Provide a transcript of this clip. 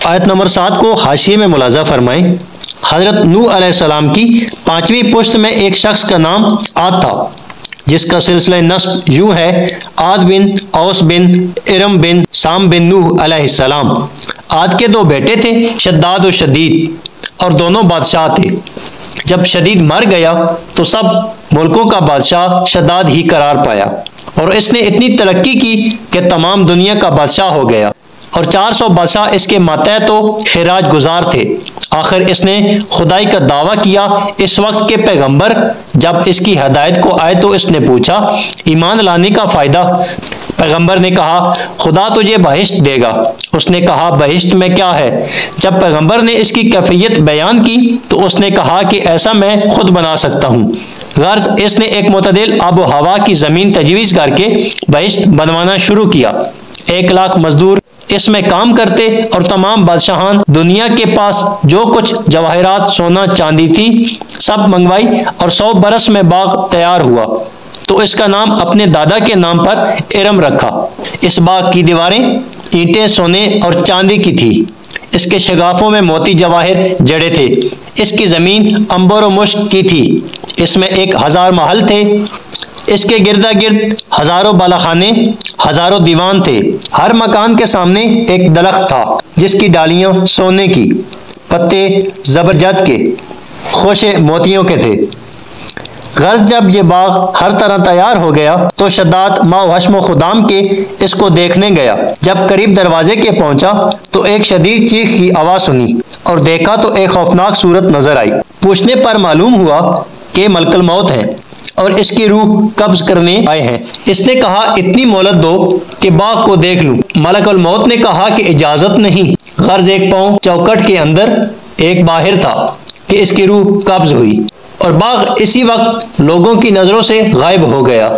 آیت نمبر 7 کو حاشیے میں ملاحظہ فرمائیں۔ حضرت نوح علیہ السلام کی 5ویں پشت میں ایک شخص کا نام عاد تھا، جس کا سلسلہ نسب یوں ہے: عاد بن اوس بن ارم بن سام بن نوح علیہ السلام۔ عاد کے 2 بیٹے تھے، شداد و شدید، اور دونوں بادشاہ تھے۔ جب شدید مر گیا تو سب ملکوں کا بادشاہ شداد ہی قرار پایا، اور اس نے اتنی ترقی کی کہ تمام دنیا کا بادشاہ ہو گیا، اور 400 بادشاہ اس کے ماتحت و خراج گزار تھے۔ آخر اس نے خدائی کا دعویٰ کیا۔ اس وقت کے پیغمبر جب اس کی ہدایت کو آئے تو اس نے پوچھا، ایمان لانے کا فائدہ؟ پیغمبر نے کہا، خدا تجھے بہشت دے گا۔ اس نے کہا، بہشت میں کیا ہے؟ جب پیغمبر نے اس کی کیفیت بیان کی تو اس نے کہا کہ ایسا میں خود بنا سکتا ہوں۔ غرض اس نے ایک معتدل آب و ہوا کی زمین تجویز کر کے بہشت بنوانا شروع کیا۔ 1,00,000 مزدور اس میں کام کرتے، اور تمام بادشاہان دنیا کے پاس جو کچھ جواہرات، سونا چاندی تھی، سب منگوائی، اور 100 برس میں باغ تیار ہوا، تو اس کا نام اپنے دادا کے نام پر ارم رکھا۔ اس باغ کی دیواریں اینٹیں سونے اور چاندی کی تھی، اس کے شگافوں میں موتی جواہر جڑے تھے، اس کی زمین عنبر و مشک کی تھی، اس میں 1000 محل تھے، اس کے گردا گرد ہزاروں بالاخانے، ہزاروں دیوان تھے۔ ہر مکان کے سامنے ایک درخت تھا جس کی ڈالیاں سونے کی، پتے زبرجد کے، خوشے موتیوں کے تھے۔ غرض جب یہ باغ ہر طرح تیار ہو گیا تو شداد ماء و حشم و خدام کے اس کو دیکھنے گیا۔ جب قریب دروازے کے پہنچا تو ایک شدید چیخ کی آواز سنی، اور دیکھا تو ایک خوفناک صورت نظر آئی۔ پوچھنے پر معلوم ہوا کہ ملک الموت ہیں اور اس کی روح قبض کرنے آئے ہیں۔ اس نے کہا، اتنی مہلت دو کہ باغ کو دیکھ لوں۔ ملک الموت نے کہا کہ اجازت نہیں۔ غرض 1 پاؤں چوکٹ کے اندر 1 باہر تھا کہ اس کی روح قبض ہوئی، اور باغ اسی وقت لوگوں کی نظروں سے غائب ہو گیا۔